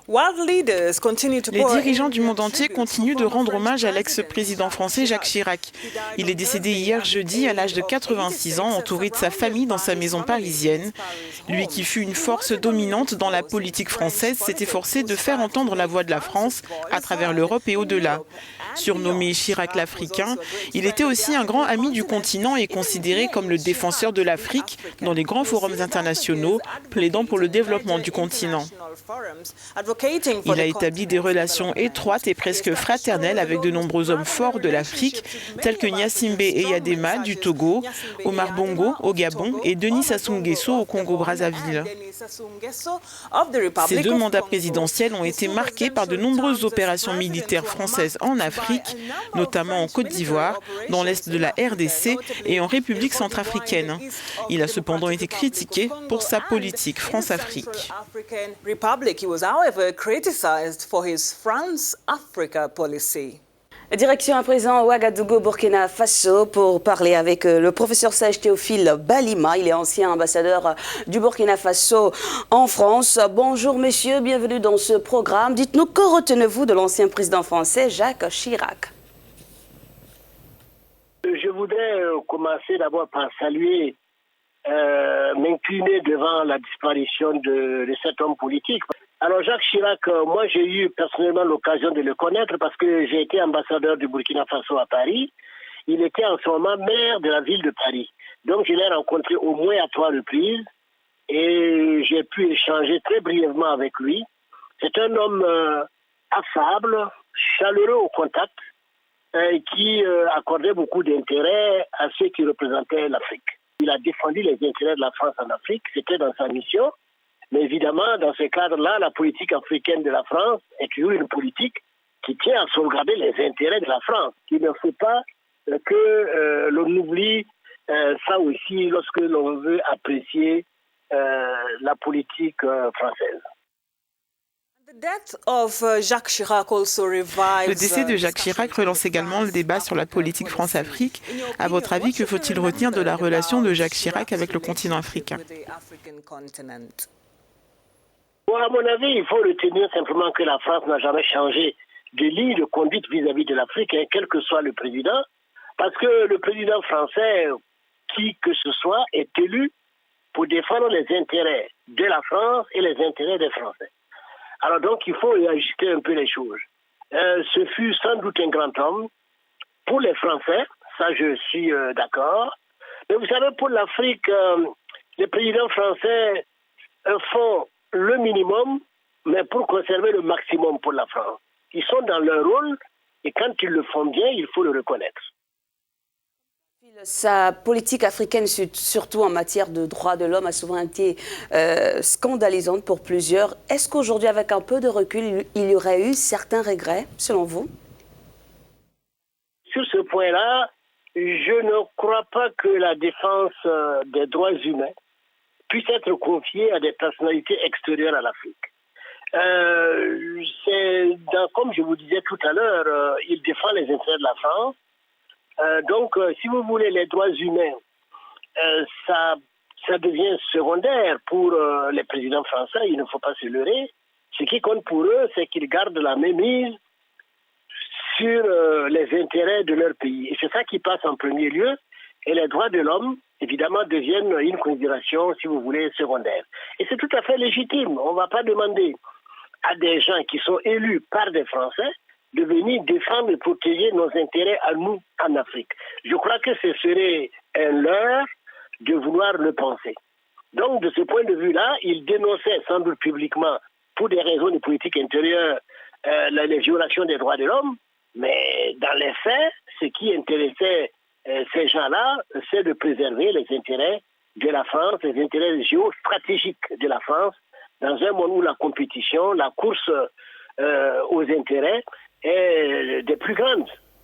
Les dirigeants du monde entier continuent de rendre hommage à l'ex-président français Jacques Chirac. Il est décédé hier jeudi à l'âge de 86 ans, entouré de sa famille dans sa maison parisienne. Lui qui fut une force dominante dans la politique française s'est efforcé de faire entendre la voix de la France à travers l'Europe et au-delà. Surnommé Chirac l'Africain, il était aussi un grand ami du continent et considéré comme le défenseur de l'Afrique dans les grands forums internationaux, plaidant pour le développement du continent. Il a établi des relations étroites et presque fraternelles avec de nombreux hommes forts de l'Afrique, tels que Gnassingbé Eyadema du Togo, Omar Bongo au Gabon et Denis Sassou Nguesso au Congo-Brazzaville. Ces deux mandats présidentiels ont été marqués par de nombreuses opérations militaires françaises en Afrique, notamment en Côte d'Ivoire, dans l'est de la RDC et en République centrafricaine. Il a cependant été critiqué pour sa politique France-Afrique. Direction à présent Ouagadougou, Burkina Faso, pour parler avec le professeur Sage Théophile Balima. Il est ancien ambassadeur du Burkina Faso en France. Bonjour messieurs, bienvenue dans ce programme. Dites-nous, que retenez-vous de l'ancien président français Jacques Chirac? Je voudrais commencer d'abord par saluer, m'incliner devant la disparition de cet homme politique. Alors Jacques Chirac, moi j'ai eu personnellement l'occasion de le connaître parce que j'ai été ambassadeur du Burkina Faso à Paris. Il était en ce moment maire de la ville de Paris. Donc je l'ai rencontré au moins à 3 reprises et j'ai pu échanger très brièvement avec lui. C'est un homme affable, chaleureux au contact, qui accordait beaucoup d'intérêt à ceux qui représentaient l'Afrique. Il a défendu les intérêts de la France en Afrique, c'était dans sa mission. Mais évidemment, dans ce cadre-là, la politique africaine de la France est toujours une politique qui tient à sauvegarder les intérêts de la France. Il ne faut pas que l'on oublie ça aussi lorsque l'on veut apprécier la politique française. Le décès de Jacques Chirac relance également le débat sur la politique France-Afrique. À votre avis, que faut-il retenir de la relation de Jacques Chirac avec le continent africain ? Bon, à mon avis, il faut retenir simplement que la France n'a jamais changé de ligne de conduite vis-à-vis de l'Afrique, hein, quel que soit le président, parce que le président français, qui que ce soit, est élu pour défendre les intérêts de la France et les intérêts des Français. Alors donc, il faut ajuster un peu les choses. Ce fut sans doute un grand homme pour les Français, ça je suis d'accord. Mais vous savez, pour l'Afrique, les présidents français font le minimum, mais pour conserver le maximum pour la France. Ils sont dans leur rôle et quand ils le font bien, il faut le reconnaître. Sa politique africaine, surtout en matière de droits de l'homme, a souvent été scandalisante pour plusieurs. Est-ce qu'aujourd'hui, avec un peu de recul, il y aurait eu certains regrets, selon vous? Sur ce point-là, je ne crois pas que la défense des droits humains puisse être confiée à des personnalités extérieures à l'Afrique. Comme je vous disais tout à l'heure, il défend les intérêts de la France. Donc, si vous voulez, les droits humains, ça devient secondaire pour les présidents français, il ne faut pas se leurrer. Ce qui compte pour eux, c'est qu'ils gardent la mainmise sur les intérêts de leur pays. Et c'est ça qui passe en premier lieu. Et les droits de l'homme, évidemment, deviennent une considération, si vous voulez, secondaire. Et c'est tout à fait légitime. On ne va pas demander à des gens qui sont élus par des Français de venir défendre et protéger nos intérêts à nous en Afrique. Je crois que ce serait un leurre de vouloir le penser. Donc, de ce point de vue-là, il dénonçait sans doute publiquement, pour des raisons de politique intérieure, les violations des droits de l'homme, mais dans les faits, ce qui intéressait ces gens-là, c'est de préserver les intérêts de la France, les intérêts géostratégiques de la France, dans un monde où la compétition, la course aux intérêts est des plus grandes.